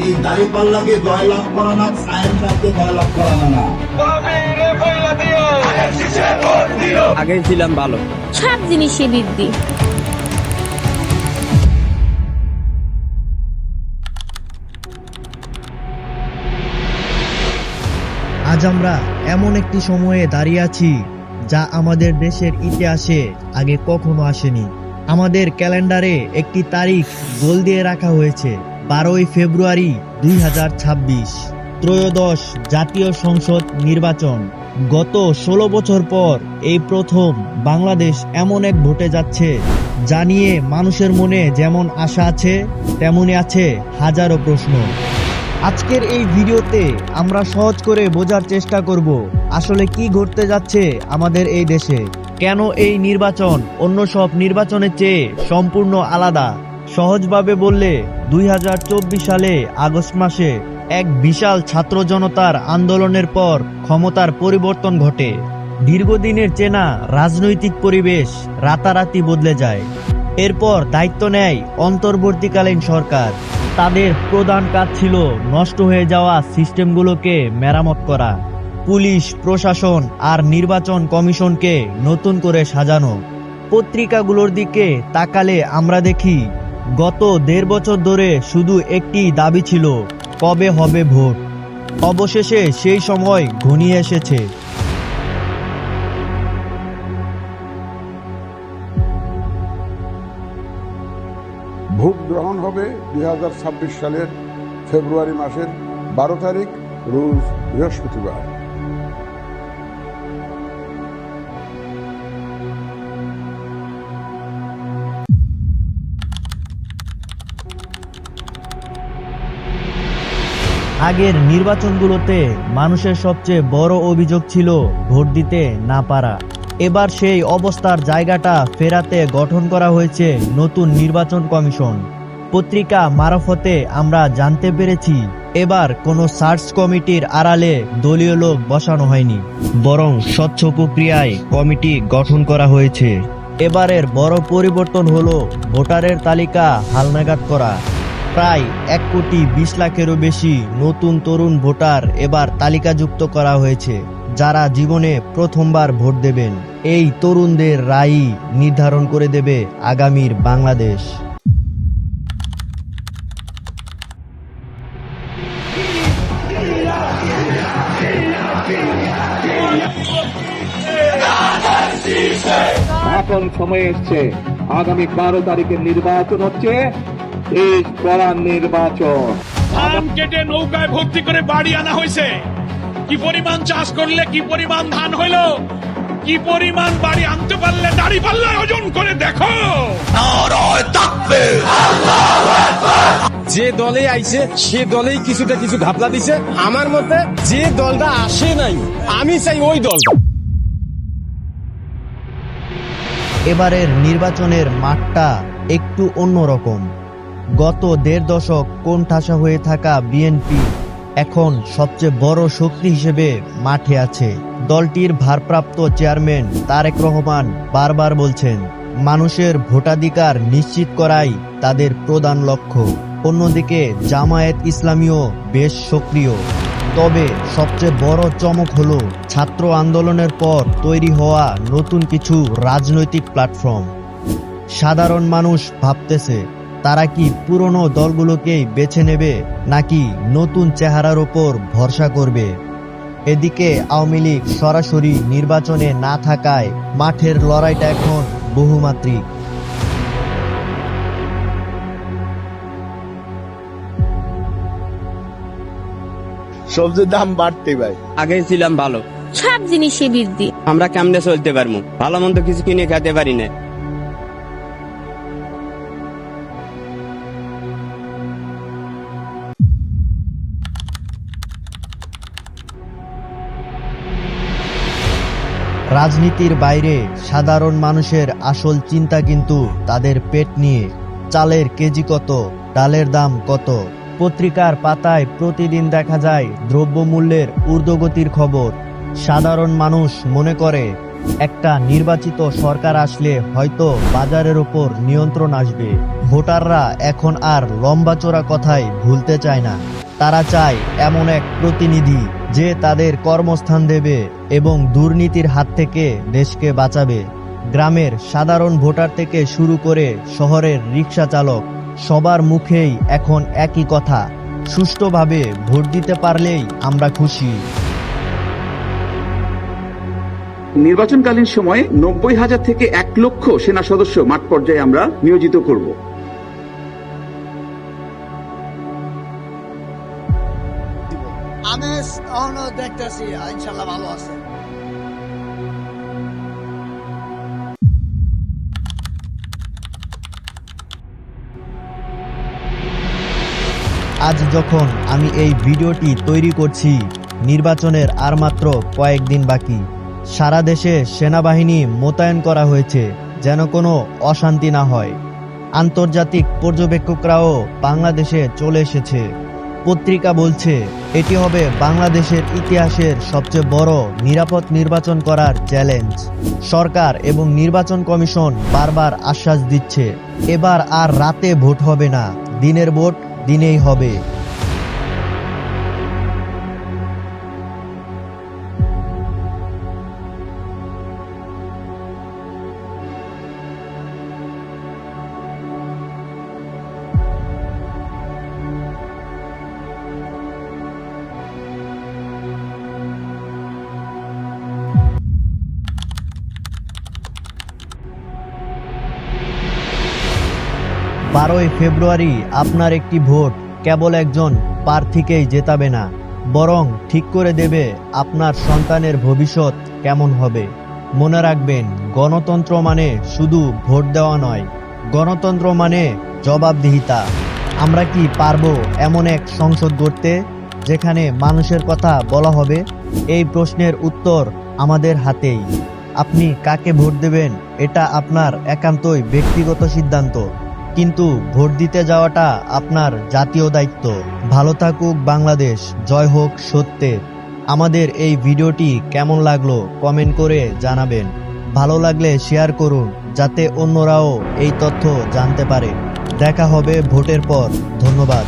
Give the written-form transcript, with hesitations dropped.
এই দাঁড়িপাল্লাকে জয়লাভ করা না, সায়েন্স সাথে জয়লাভ করা না। আগে ছিলাম ভালো। সব জিনিসে বৃদ্ধি। আজ আমরা এমন একটি সময়ে দাঁড়িয়ে আছি যা আমাদের দেশের ইতিহাসে আগে কখনো আসেনি। আমাদের ক্যালেন্ডারে একটি তারিখ গোল দিয়ে রাখা হয়েছে, 12ই ফেব্রুয়ারি 2026, ত্রয়োদশ জাতীয় সংসদ নির্বাচন। গত 16 বছর পর এই প্রথম বাংলাদেশ এমন এক ভোটে যাচ্ছে যা নিয়ে মানুষের মনে যেমন আশা আছে তেমনি আছে হাজারো প্রশ্ন। আজকের এই ভিডিওতে আমরা সহজ করে বোঝার চেষ্টা করব আসলে কি ঘটতে যাচ্ছে আমাদের এই দেশে, কেন এই নির্বাচন অন্য সব নির্বাচনের চেয়ে সম্পূর্ণ আলাদা। সহজভাবে বললে 2024 সালে আগস্ট মাসে এক বিশাল ছাত্র জনতার আন্দোলনের পর ক্ষমতার পরিবর্তন ঘটে। দীর্ঘদিনের চেনা রাজনৈতিক পরিবেশ রাতারাতি বদলে যায়। এরপর দায়িত্ব নেয় অন্তর্বর্তীকালীন সরকার। তাদের প্রধান কাজ ছিল নষ্ট হয়ে যাওয়া সিস্টেমগুলোকে মেরামত করা, পুলিশ প্রশাসন আর নির্বাচন কমিশনকে নতুন করে সাজানো। পত্রিকাগুলোর দিকে তাকালে আমরা দেখি গত 1.5 বছর ধরে শুধু একটি দাবি ছিল, কবে হবে ভোট। অবশেষে সেই সময় ঘনিয়ে এসেছে। ভোট গ্রহণ হবে 2026 সালের ফেব্রুয়ারি মাসের 12 তারিখ, রোজ বৃহস্পতিবার। আগের নির্বাচনগুলোতে মানুষের সবচেয়ে বড় অভিযোগ ছিল ভোট দিতে না পারা। এবার সেই অবস্থার জায়গাটা ফেরাতে গঠন করা হয়েছে নতুন নির্বাচন কমিশন। পত্রিকা মারফতে আমরা জানতে পেরেছি এবার কোনো সার্চ কমিটির আড়ালে দলীয় লোক বসানো হয়নি, বরং স্বচ্ছ প্রক্রিয়ায় কমিটি গঠন করা হয়েছে। এবারের বড় পরিবর্তন হলো ভোটারের তালিকা হালনাগাদ করা। প্রায় 1,20 লাখেরও বেশি নতুন তরুণ ভোটার এবার তালিকাযুক্ত করা হয়েছে, যারা জীবনে প্রথমবার ভোট দেবেন। এই তরুণদের রায়ই নির্ধারণ করে দেবে আগামীর বাংলাদেশ। এখন সময় এসছে, আগামী 12 তারিখের নির্বাচন হচ্ছে দেশ গড়ার নির্বাচন। ধান কেটে নৌকায় ভর্তি করে বাড়ি আনা হয়েছে। কি পরিমাণ চাষ করলে কি পরিমাণ ধান হইল, কি পরিমাণ বাড়ি আনতে পারলে দাঁড়িপাল্লায় ওজন করে দেখো। যে দলে আইছে সে দলেই কিছুটা কিছু ঘাপলা দিছে। আমার মতে যে দলটা আসে নাই, আমি চাই ওই দলটা। এবারের নির্বাচনের মাঠটা একটু অন্যরকম। গত 1.5 দশক কোণঠাসা হয়ে থাকা বিএনপি এখন সবচেয়ে বড় শক্তি হিসেবে মাঠে আছে। দলটির ভারপ্রাপ্ত চেয়ারম্যান তারেক রহমান বারবার বলছেন, মানুষের ভোটাধিকার নিশ্চিত করাই তাদের প্রধান লক্ষ্য। অন্যদিকে জামায়াত ইসলামীও বেশ সক্রিয়। তবে সবচেয়ে বড় চমক হলো ছাত্র আন্দোলনের পর তৈরি হওয়া নতুন কিছু রাজনৈতিক প্ল্যাটফর্ম। সাধারণ মানুষ ভাবতেছে তারা কি পুরনো দলগুলোকেই বেছে নেবে নাকি নতুন চেহারার ওপর ভরসা করবে। এদিকে আওয়ামী লীগ সরাসরি নির্বাচনে না থাকায় মাঠের লড়াইটা এখন বহুমাত্রিক। সবজির দাম বাড়তে ভাই। আগে ছিলাম ভালো। সব জিনিসে বৃদ্ধি। আমরা কেমনে চলতে পারবো, ভালো মন্দ কিছু কিনে খেতে পারি না। রাজনীতির বাইরে সাধারণ মানুষের আসল চিন্তা কিন্তু তাদের পেট নিয়ে। চালের কেজি কত, ডালের দাম কত। পত্রিকার পাতায় প্রতিদিন দেখা যায় দ্রব্যমূল্যের ঊর্ধ্বগতির খবর। সাধারণ মানুষ মনে করে একটা নির্বাচিত সরকার আসলে হয়তো বাজারের ওপর নিয়ন্ত্রণ আসবে। ভোটাররা এখন আর লম্বা চড়া কথাই ভুলতে চায় না। তারা চায় এমন এক প্রতিনিধি যে তাদের কর্মস্থান দেবে এবং দুর্নীতির হাত থেকে দেশকে বাঁচাবে। গ্রামের সাধারণ ভোটার থেকে শুরু করে শহরের রিকশা চালক, সবার মুখেই এখন একই কথা, সুষ্ঠুভাবে ভোট দিতে পারলেই আমরা খুশি। নির্বাচনকালীন সময়ে 90,000 থেকে 1 লক্ষ সেনা সদস্য মাঠ পর্যায়ে আমরা নিয়োজিত করব। আমি দেখতেছি ইনশাল্লাহ ভালো আছে। আজ যখন আমি এই ভিডিওটি তৈরি করছি, নির্বাচনের আর মাত্র কয়েকদিন বাকি। সারা দেশে সেনাবাহিনী মোতায়েন করা হয়েছে যেন কোনো অশান্তি না হয়। আন্তর্জাতিক পর্যবেক্ষকরাও বাংলাদেশে চলে এসেছে। পত্রিকা বলছে এটি হবে বাংলাদেশের ইতিহাসের সবচেয়ে বড় নিরাপদ নির্বাচন করার চ্যালেঞ্জ। সরকার এবং নির্বাচন কমিশন বারবার আশ্বাস দিচ্ছে এবার আর রাতে ভোট হবে না, দিনের ভোট দিনেই হবে। বারোই ফেব্রুয়ারি আপনার একটি ভোট কেবল একজন প্রার্থীকেই জেতাবে না, বরং ঠিক করে দেবে আপনার সন্তানের ভবিষ্যৎ কেমন হবে। মনে রাখবেন, গণতন্ত্র মানে শুধু ভোট দেওয়া নয়, গণতন্ত্র মানে জবাবদিহিতা। আমরা কি পারবো এমন এক সংসদ গড়তে যেখানে মানুষের কথা বলা হবে? এই প্রশ্নের উত্তর আমাদের হাতেই। আপনি কাকে ভোট দেবেন এটা আপনার একান্তই ব্যক্তিগত সিদ্ধান্ত, কিন্তু ভোট দিতে যাওয়াটা আপনার জাতীয় দায়িত্ব। ভালো থাকুক বাংলাদেশ, জয় হোক সত্যের। আমাদের এই ভিডিওটি কেমন লাগলো কমেন্ট করে জানাবেন। ভালো লাগলে শেয়ার করুন যাতে অন্যরাও এই তথ্য জানতে পারে। দেখা হবে ভোটের পর। ধন্যবাদ।